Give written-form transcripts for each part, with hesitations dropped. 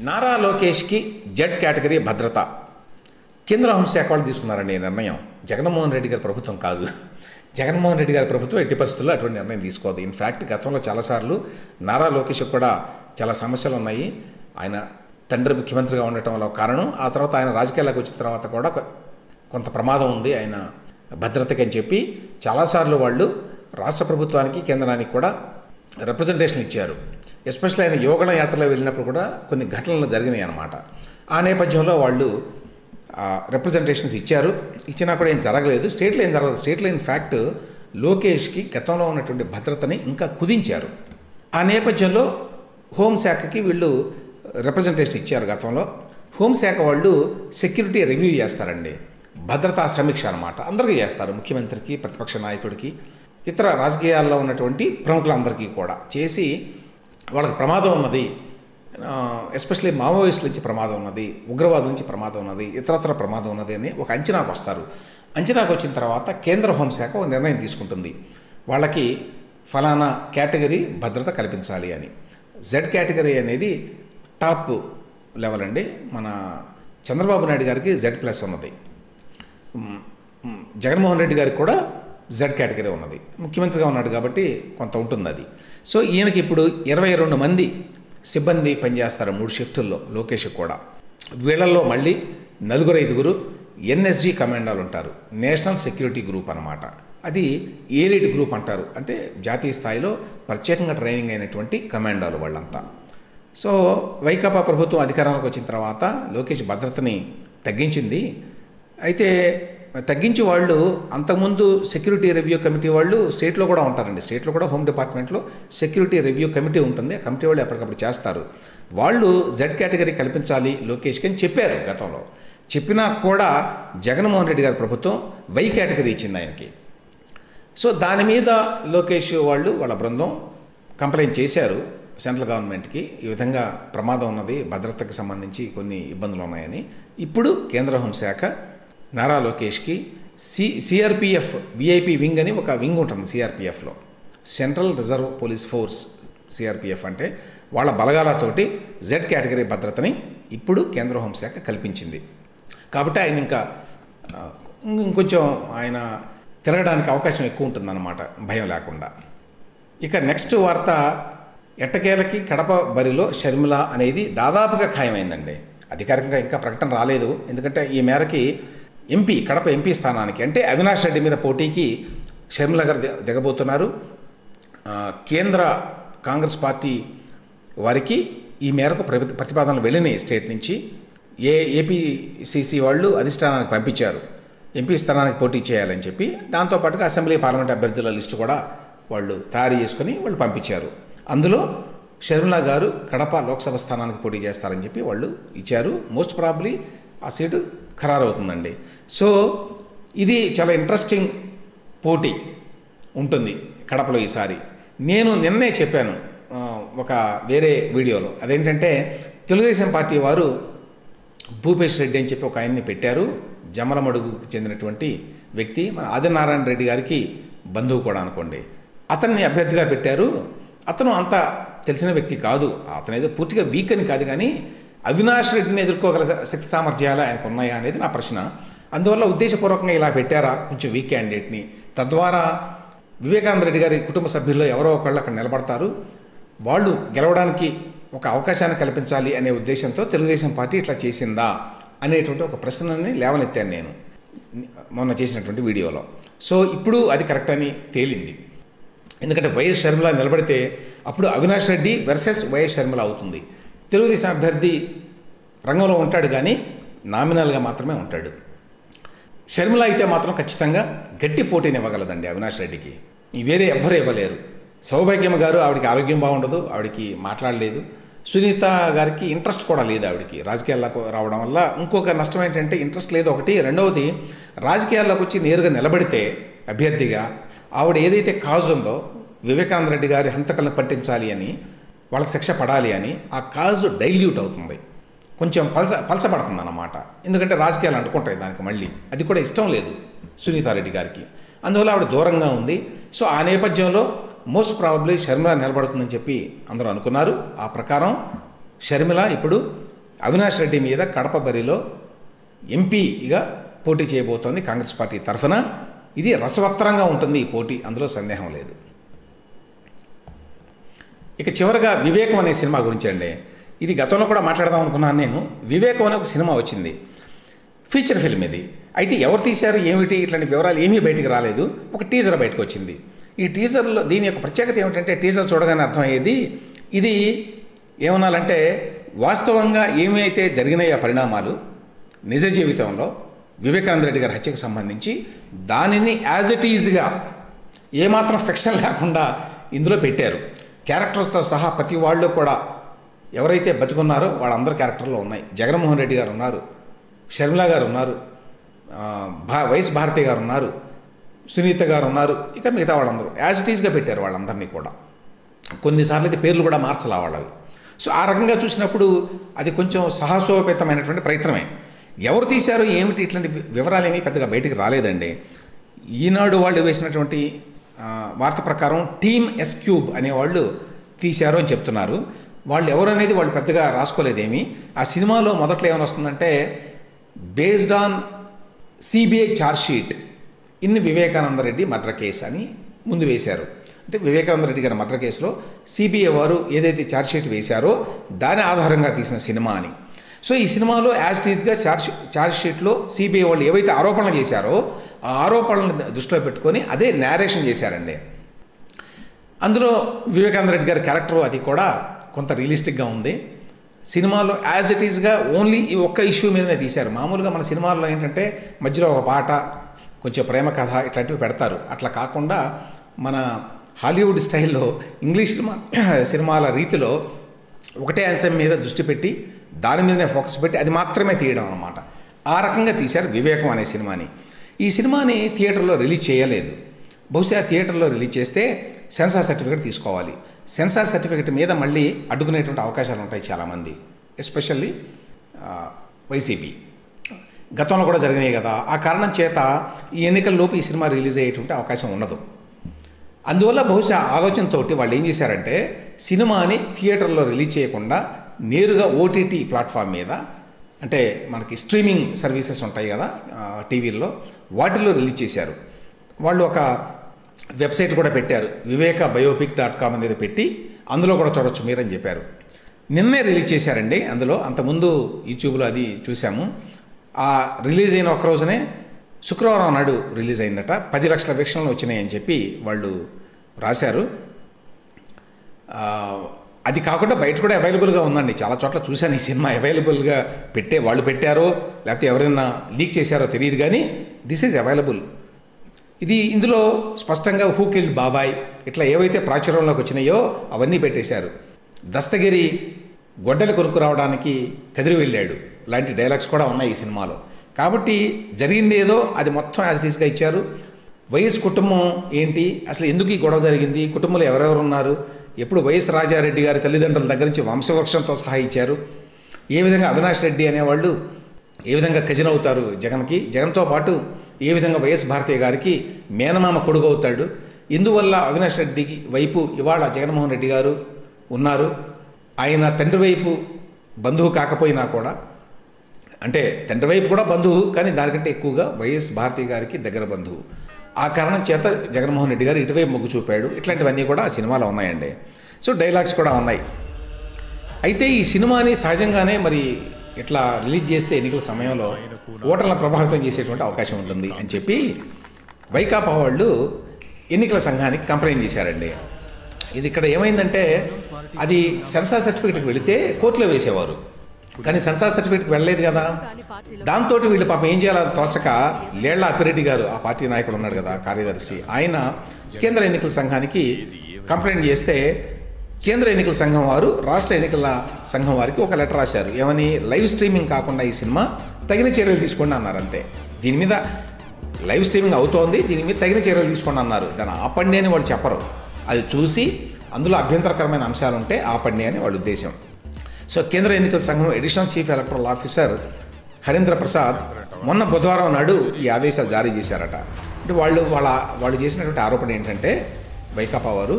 నారా లోకేష్కి Z category భద్రత కేంద్ర హోంశాఖ వాళ్ళు తీసుకున్నారండి ఈ నిర్ణయం. జగన్మోహన్ రెడ్డి గారి ప్రభుత్వం కాదు. జగన్మోహన్ రెడ్డి గారి ప్రభుత్వం ఎట్టి పరిస్థితుల్లో అటువంటి నిర్ణయం తీసుకోదు. ఇన్ఫ్యాక్ట్ గతంలో చాలాసార్లు నారా లోకేష్కి కూడా చాలా సమస్యలు ఉన్నాయి. ఆయన తండ్రి ముఖ్యమంత్రిగా ఉండటం వల్ల కారణం, ఆ తర్వాత ఆయన రాజకీయాలకు వచ్చిన తర్వాత కూడా కొంత ప్రమాదం ఉంది ఆయన భద్రతకి అని చెప్పి చాలాసార్లు వాళ్ళు రాష్ట్ర ప్రభుత్వానికి కేంద్రానికి కూడా రిప్రజెంటేషన్ ఇచ్చారు. ఎస్పెషల్లీ ఆయన యోగణ యాత్రలో వెళ్ళినప్పుడు కూడా కొన్ని ఘటనలు జరిగినాయి అన్నమాట. ఆ నేపథ్యంలో వాళ్ళు రిప్రజెంటేషన్స్ ఇచ్చారు. ఇచ్చినా కూడా ఏం జరగలేదు. స్టేట్లో ఏం జరగదు. స్టేట్లో ఇన్ఫ్యాక్ట్ లోకేష్కి గతంలో ఉన్నటువంటి భద్రతని ఇంకా కుదించారు. ఆ నేపథ్యంలో హోంశాఖకి వీళ్ళు రిప్రజెంటేషన్ ఇచ్చారు. గతంలో హోంశాఖ వాళ్ళు సెక్యూరిటీ రివ్యూ చేస్తారండి. భద్రతా సమీక్ష అనమాట. అందరికీ చేస్తారు, ముఖ్యమంత్రికి, ప్రతిపక్ష నాయకుడికి, ఇతర రాజకీయాల్లో ఉన్నటువంటి ప్రముఖులందరికీ కూడా చేసి వాళ్ళకి ప్రమాదం ఉన్నది, ఎస్పెషలీ మావోయిస్టుల నుంచి ప్రమాదం ఉన్నది, ఉగ్రవాదుల నుంచి ప్రమాదం ఉన్నది, ఇతరత్ర ప్రమాదం ఉన్నది అని ఒక అంచనాకు వస్తారు. అంచనాకు వచ్చిన తర్వాత కేంద్ర హోంశాఖ ఒక నిర్ణయం తీసుకుంటుంది. వాళ్ళకి ఫలానా కేటగిరీ భద్రత కల్పించాలి అని. జెడ్ కేటగిరీ అనేది టాప్ లెవెల్ అండి. మన చంద్రబాబు నాయుడు గారికి Z+ ఉన్నది, జగన్మోహన్ రెడ్డి గారికి కూడా జెడ్ కేటగిరీ ఉన్నది. ముఖ్యమంత్రిగా ఉన్నాడు కాబట్టి కొంత ఉంటుంది అది. సో ఈయనకి ఇప్పుడు 22 మంది సిబ్బంది పనిచేస్తారు 3 షిఫ్టుల్లో, లోకేష్ కూడా. వీళ్ళల్లో మళ్ళీ 4-5 NSG కమాండోలు ఉంటారు, నేషనల్ సెక్యూరిటీ గ్రూప్ అనమాట. అది ఏలిట్ గ్రూప్ అంటారు, అంటే జాతీయ స్థాయిలో ప్రత్యేకంగా ట్రైనింగ్ అయినటువంటి కమాండోలు వాళ్ళంతా. సో వైకాపా ప్రభుత్వం అధికారంలోకి వచ్చిన తర్వాత లోకేష్ భద్రతని తగ్గించింది. అయితే తగ్గించి వాళ్ళు అంతకుముందు సెక్యూరిటీ రివ్యూ కమిటీ వాళ్ళు స్టేట్లో కూడా ఉంటారండి. స్టేట్లో కూడా హోమ్ డిపార్ట్మెంట్లో సెక్యూరిటీ రివ్యూ కమిటీ ఉంటుంది. ఆ కమిటీ వాళ్ళు ఎప్పటికప్పుడు చేస్తారు. వాళ్ళు జెడ్ కేటగిరీ కల్పించాలి లోకేష్కి అని చెప్పారు గతంలో. చెప్పినా కూడా జగన్మోహన్ రెడ్డి గారి ప్రభుత్వం వై కేటగిరీ ఇచ్చింది ఆయనకి. సో దాని మీద లోకేష్ వాళ్ళు వాళ్ళ బృందం కంప్లైంట్ చేశారు సెంట్రల్ గవర్నమెంట్కి. ఈ విధంగా ప్రమాదం ఉన్నది, భద్రతకు సంబంధించి కొన్ని ఇబ్బందులు ఉన్నాయని. ఇప్పుడు కేంద్ర హోంశాఖ నారా లోకేష్కి సిఆర్పిఎఫ్ విఐపి వింగ్ అని ఒక వింగ్ ఉంటుంది సిఆర్పిఎఫ్లో, central reserve police force. CRPF అంటే వాళ్ళ బలగాలతోటి జెడ్ కేటగిరీ భద్రతని ఇప్పుడు కేంద్ర హోంశాఖ కల్పించింది. కాబట్టి ఆయన ఇంకా ఇంకొంచెం ఆయన తిరగడానికి అవకాశం ఎక్కువ ఉంటుందన్నమాట, భయం లేకుండా. ఇక నెక్స్ట్ వార్త, ఎట్టకేలకి కడప బరిలో షర్మిల అనేది దాదాపుగా ఖాయమైందండి. అధికారికంగా ఇంకా ప్రకటన రాలేదు. ఎందుకంటే ఈ మేరకి కడప ఎంపీ స్థానానికి అంటే అవినాష్ రెడ్డి మీద పోటీకి షర్మిల గారు దిగబోతున్నారు. కేంద్ర కాంగ్రెస్ పార్టీ వారికి ఈ మేరకు ప్రతిపాదనలు వెళ్ళినాయి స్టేట్ నుంచి. ఏపీసీసీ వాళ్ళు అధిష్టానానికి పంపించారు ఎంపీ స్థానానికి పోటీ చేయాలని చెప్పి. దాంతోపాటుగా అసెంబ్లీ పార్లమెంట్ అభ్యర్థుల లిస్టు కూడా వాళ్ళు తయారు చేసుకుని వాళ్ళు పంపించారు. అందులో షర్మిల గారు కడప లోక్సభ స్థానానికి పోటీ చేస్తారని చెప్పి వాళ్ళు ఇచ్చారు. మోస్ట్ ప్రాబబ్లీ ఆ సీటు ఖరారవుతుందండి. సో ఇది చాలా ఇంట్రెస్టింగ్ పోటీ ఉంటుంది కడపలో ఈసారి. నేను నిన్నే చెప్పాను ఒక వేరే వీడియోలో, అదేంటంటే తెలుగుదేశం పార్టీ వారు భూపేష్ రెడ్డి అని చెప్పి ఒక ఆయన్ని పెట్టారు. జమ్మలమడుగుకు చెందినటువంటి వ్యక్తి, మన ఆదినారాయణ రెడ్డి గారికి బంధువు కూడా అనుకోండి. అతన్ని అభ్యర్థిగా పెట్టారు. అతను అంత తెలిసిన వ్యక్తి కాదు. అతను ఏదో పూర్తిగా వీక్ అని కాదు, కానీ అవినాష్ రెడ్డిని ఎదుర్కోగల శక్తి సామర్థ్యాలు ఆయనకు ఉన్నాయా అనేది నా ప్రశ్న. అందువల్ల ఉద్దేశపూర్వకంగా ఇలా పెట్టారా కొంచెం వీక్ క్యాండిడేట్ని? తద్వారా వివేకానంద రెడ్డి గారి కుటుంబ సభ్యుల్లో ఎవరో ఒకళ్ళు అక్కడ నిలబడతారు, వాళ్ళు గెలవడానికి ఒక అవకాశాన్ని కల్పించాలి అనే ఉద్దేశంతో తెలుగుదేశం పార్టీ ఇట్లా చేసిందా అనేటువంటి ఒక ప్రశ్నని లేవనెత్తాను నేను మొన్న చేసినటువంటి వీడియోలో. సో ఇప్పుడు అది కరెక్ట్ అని తేలింది. ఎందుకంటే వైఎస్ షర్మిల నిలబడితే అప్పుడు అవినాష్ రెడ్డి వర్సెస్ వైఎస్ షర్మిల అవుతుంది. తెలుగుదేశం అభ్యర్థి రంగంలో ఉంటాడు, కానీ నామినల్గా మాత్రమే ఉంటాడు. షర్మిల అయితే మాత్రం ఖచ్చితంగా గట్టి పోటీని ఇవ్వగలదండి అవినాష్ రెడ్డికి. వేరే ఎవ్వరూ ఇవ్వలేరు. సౌభాగ్యమ్మ గారు, ఆవిడకి ఆరోగ్యం బాగుండదు, ఆవిడకి మాట్లాడలేదు. సునీత గారికి ఇంట్రెస్ట్ కూడా లేదు ఆవిడకి రాజకీయాల్లోకి రావడం వల్ల. ఇంకొక నష్టం ఏంటంటే ఇంట్రెస్ట్ లేదు ఒకటి. రెండవది, రాజకీయాల్లోకి వచ్చి నేరుగా నిలబడితే అభ్యర్థిగా ఆవిడ ఏదైతే కాజ్ ఉందో వివేకానంద రెడ్డి గారి హంతకులను పట్టించాలి అని, వాళ్ళకి శిక్ష పడాలి అని, ఆ కాజు డైల్యూట్ అవుతుంది, కొంచెం పలసపడుతుంది అన్నమాట. ఎందుకంటే రాజకీయాలు అంటుకుంటాయి దానికి మళ్ళీ. అది కూడా ఇష్టం లేదు సునీతారెడ్డి గారికి. అందువల్ల ఆవిడ దూరంగా ఉంది. సో ఆ నేపథ్యంలో మోస్ట్ ప్రాబబ్లీ షర్మిల నిలబడుతుందని చెప్పి అందరూ అనుకున్నారు. ఆ ప్రకారం షర్మిల ఇప్పుడు అవినాష్ రెడ్డి మీద కడప బరిలో ఎంపీగా పోటీ చేయబోతోంది కాంగ్రెస్ పార్టీ తరఫున. ఇది రసవత్తరంగా ఉంటుంది ఈ పోటీ, అందులో సందేహం లేదు. ఇక చివరిగా వివేకం అనే సినిమా గురించి అండి. ఇది గతంలో కూడా మాట్లాడదాం అనుకున్నాను నేను. వివేకం అనే ఒక సినిమా వచ్చింది, ఫీచర్ ఫిల్మ్ ఇది. అయితే ఎవరు తీశారు ఏమిటి ఇట్లాంటి వివరాలు ఏమీ బయటికి రాలేదు. ఒక టీజర్ బయటకు వచ్చింది. ఈ టీజర్లో దీని యొక్క ప్రత్యేకత ఏమిటంటే, టీజర్ చూడగానే అర్థమయ్యేది ఇది ఏమనాలంటే వాస్తవంగా ఏమి అయితే జరిగినాయి ఆ పరిణామాలు నిజ జీవితంలో వివేకానంద రెడ్డి గారి హత్యకు సంబంధించి దానిని యాజ్ ఇట్ ఈజ్గా ఏమాత్రం ఫిక్షన్ లేకుండా ఇందులో పెట్టారు. క్యారెక్టర్స్తో సహా ప్రతి వాళ్ళు కూడా ఎవరైతే బతుకున్నారో వాళ్ళందరి క్యారెక్టర్లో ఉన్నాయి. జగన్మోహన్ రెడ్డి గారు ఉన్నారు, షర్మిల గారు ఉన్నారు, వైఎస్ భారతి గారు ఉన్నారు, సునీత గారు ఉన్నారు, ఇక మిగతా వాళ్ళందరూ యాజ్ ఇట్ ఈజ్గా పెట్టారు వాళ్ళందరినీ కూడా. కొన్నిసార్లు అయితే పేర్లు కూడా మార్చాలి వాళ్ళవి. సో ఆ రకంగా చూసినప్పుడు అది కొంచెం సాహసోపేతమైనటువంటి ప్రయత్నమే. ఎవరు తీశారు ఏమిటి ఇట్లాంటి వివరాలు ఏమీ పెద్దగా బయటికి రాలేదండి. ఈనాడు వాళ్ళు వేసినటువంటి వార్త ప్రకారం టీమ్ ఎస్ క్యూబ్ అనేవాళ్ళు తీశారు అని చెప్తున్నారు. వాళ్ళు ఎవరు అనేది వాళ్ళు పెద్దగా రాసుకోలేదేమి. ఆ సినిమాలో మొదట్లో ఏమైనా వస్తుందంటే based on CBI chargesheet in Vivekananda Reddy murder case అని ముందు వేశారు. అంటే వివేకానంద రెడ్డి గారి మర్డర్ కేసులో సిబిఐ వారు ఏదైతే ఛార్జ్షీట్ వేశారో దాని ఆధారంగా తీసిన సినిమా అని. సో ఈ సినిమాలో యాజ్ టీజ్గా ఛార్జ్షీట్లో సిబిఐ వాళ్ళు ఏవైతే ఆరోపణలు చేశారో ఆ ఆరోపణలను దృష్టిలో పెట్టుకొని అదే నేరేషన్ చేశారండి. అందులో వివేకానంద రెడ్డి గారి క్యారెక్టర్ అది కూడా కొంత రియలిస్టిక్గా ఉంది. సినిమాలో యాజ్ ఇట్ ఈజ్గా ఓన్లీ ఈ ఒక్క ఇష్యూ మీదనే తీశారు. మామూలుగా మన సినిమాల్లో ఏంటంటే మధ్యలో ఒక పాట, కొంచెం ప్రేమ కథ ఇట్లాంటివి పెడతారు. అట్లా కాకుండా మన హాలీవుడ్ స్టైల్లో ఇంగ్లీష్ సినిమాల రీతిలో ఒకటే అంశం మీద దృష్టి పెట్టి దాని మీదనే ఫోకస్ పెట్టి అది మాత్రమే తీయడం అన్నమాట. ఆ రకంగా తీశారు వివేకం అనే సినిమాని. ఈ సినిమాని థియేటర్లో రిలీజ్ చేయలేదు. బహుశా థియేటర్లో రిలీజ్ చేస్తే సెన్సార్ సర్టిఫికేట్ తీసుకోవాలి. సెన్సార్ సర్టిఫికేట్ మీద మళ్ళీ అడ్డుకునేటువంటి అవకాశాలు ఉంటాయి చాలామంది, ఎస్పెషల్లీ వైసీపీ. గతంలో కూడా జరిగినాయి కదా. ఆ కారణం చేత ఈ ఎన్నికల్లోపు ఈ సినిమా రిలీజ్ అయ్యేటువంటి అవకాశం ఉండదు. అందువల్ల బహుశా ఆలోచనతోటి వాళ్ళు ఏం చేశారంటే సినిమాని థియేటర్లో రిలీజ్ చేయకుండా నేరుగా ఓటీటీ ప్లాట్ఫామ్ మీద, అంటే మనకి స్ట్రీమింగ్ సర్వీసెస్ ఉంటాయి కదా టీవీల్లో, వాటిల్లో రిలీజ్ చేశారు. వాళ్ళు ఒక వెబ్సైట్ కూడా పెట్టారు, vivekabiopic.com అనేది పెట్టి అందులో కూడా చూడొచ్చు మీరని చెప్పారు. నిన్నే రిలీజ్ చేశారండి. అందులో అంతకుముందు యూట్యూబ్లో అది చూసాము. ఆ రిలీజ్ అయిన ఒక రోజునే శుక్రవారం నాడు రిలీజ్ అయిందట. 10 లక్షల వీక్షణలు వచ్చినాయని చెప్పి వాళ్ళు రాశారు. అది కాకుండా బయట కూడా అవైలబుల్గా ఉందండి. చాలా చోట్ల చూశాను ఈ సినిమా అవైలబుల్గా వాళ్ళు పెట్టారో లేకపోతే ఎవరైనా లీక్ చేశారో తెలియదు, కానీ దిస్ ఈజ్ అవైలబుల్. ఇందులో స్పష్టంగా హూ కిల్డ్ బాబాయ్ ఇట్లా ఏవైతే ప్రాచుర్యంలోకి వచ్చినాయో అవన్నీ పెట్టేశారు. దస్తగిరి గొడ్డలు కొనుక్కు రావడానికి కదిరి వెళ్ళాడు లాంటి డైలాగ్స్ కూడా ఉన్నాయి ఈ సినిమాలో. కాబట్టి జరిగింది ఏదో అది మొత్తం యాజ్ ఈజ్గా ఇచ్చారు. వైఎస్ కుటుంబం ఏంటి, అసలు ఎందుకు ఈ గొడవ జరిగింది, కుటుంబంలో ఎవరెవరు ఉన్నారు, ఎప్పుడు వైఎస్ రాజారెడ్డి గారి తల్లిదండ్రుల దగ్గర నుంచి వంశవృక్షంతో సహా ఇచ్చారు, ఏ విధంగా అవినాష్ రెడ్డి అనేవాళ్ళు ఏ విధంగా కజిన్ అవుతారు జగన్కి, జగన్తో పాటు ఏ విధంగా వైఎస్ భారతి గారికి మేనమామ కొడుకు అవుతాడు, ఇందువల్ల అవినాష్ రెడ్డికి వైపు ఇవాళ జగన్మోహన్ రెడ్డి గారు ఉన్నారు. ఆయన తండ్రి వైపు బంధువు కాకపోయినా కూడా, అంటే తండ్రి వైపు కూడా బంధువు కానీ దానికంటే ఎక్కువగా వైఎస్ భారతి గారికి దగ్గర బంధువు. ఆ కారణం చేత జగన్మోహన్ రెడ్డి గారు ఇటువైపు మొగ్గు చూపాడు. ఇట్లాంటివన్నీ కూడా ఆ సినిమాలో ఉన్నాయండి. సో డైలాగ్స్ కూడా ఉన్నాయి. అయితే ఈ సినిమాని సహజంగానే మరి ఇట్లా రిలీజ్ చేస్తే ఎన్నికల సమయంలో ఓటర్లను ప్రభావితం చేసేటువంటి అవకాశం ఉంటుంది అని చెప్పి వైకాపా వాళ్ళు ఎన్నికల సంఘానికి కంప్లైంట్ చేశారండి. ఇది ఇక్కడ ఏమైందంటే అది సెన్సార్ సర్టిఫికేట్కి వెళితే కోర్టులో వేసేవారు, కానీ సెన్సార్ సర్టిఫికేట్కి వెళ్ళలేదు కదా. దాంతో వీళ్ళు పాపం ఏం చేయాలో తోచక లేళ్ల అప్పిరెడ్డి గారు ఆ పార్టీ నాయకుడు ఉన్నాడు కదా కార్యదర్శి, ఆయన కేంద్ర ఎన్నికల సంఘానికి కంప్లైంట్ చేస్తే కేంద్ర ఎన్నికల సంఘం వారు రాష్ట్ర ఎన్నికల సంఘం వారికి ఒక లెటర్ రాశారు. ఏమని, లైవ్ స్ట్రీమింగ్ కాకుండా ఈ సినిమా తగిన చర్యలు తీసుకోండి అన్నారు. అంతే, దీని మీద లైవ్ స్ట్రీమింగ్ అవుతోంది, దీని మీద తగిన చర్యలు తీసుకోండి అన్నారు. దాన్ని ఆపండి అని వాళ్ళు చెప్పరు. అది చూసి అందులో అభ్యంతరకరమైన అంశాలు ఉంటే ఆపండి అని వాళ్ళ ఉద్దేశం. సో కేంద్ర ఎన్నికల సంఘం additional chief electoral officer Harindra Prasad మొన్న బుధవారం నాడు ఈ ఆదేశాలు జారీ చేశారట. అంటే వాళ్ళు చేసినటువంటి ఆరోపణ ఏంటంటే వైకాపా వారు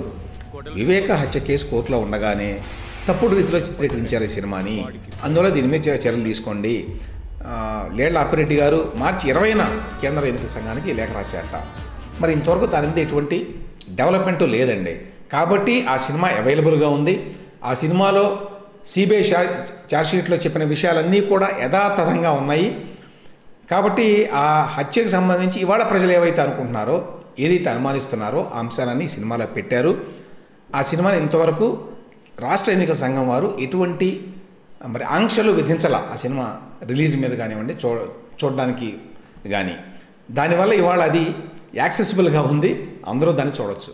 వివేక హత్య కేసు కోర్టులో ఉండగానే తప్పుడు రీతిలో చిత్రీకరించారు ఈ సినిమాని, అందువల్ల దీని మీద చర్యలు తీసుకోండి. లేళ్ల అప్పిరెడ్డి గారు మార్చి 20న కేంద్ర ఎన్నికల సంఘానికి లేఖ రాశారట. మరి ఇంతవరకు దాని మీద ఎటువంటి డెవలప్మెంటు లేదండి. కాబట్టి ఆ సినిమా అవైలబుల్గా ఉంది. ఆ సినిమాలో సిబిఐ ఛార్జ్షీట్లో చెప్పిన విషయాలన్నీ కూడా యథాతథంగా ఉన్నాయి. కాబట్టి ఆ హత్యకు సంబంధించి ఇవాళ ప్రజలు ఏవైతే అనుకుంటున్నారో, ఏదైతే అనుమానిస్తున్నారో ఆ అంశాలన్నీ సినిమాలో పెట్టారు. ఆ సినిమాని ఇంతవరకు రాష్ట్ర ఎన్నికల సంఘం వారు ఎటువంటి మరి ఆంక్షలు విధించాల ఆ సినిమా రిలీజ్ మీద కానివ్వండి, చూడడానికి కానీ. దానివల్ల ఇవాళ అది యాక్సెసిబుల్గా ఉంది, అందరూ దాన్ని చూడవచ్చు.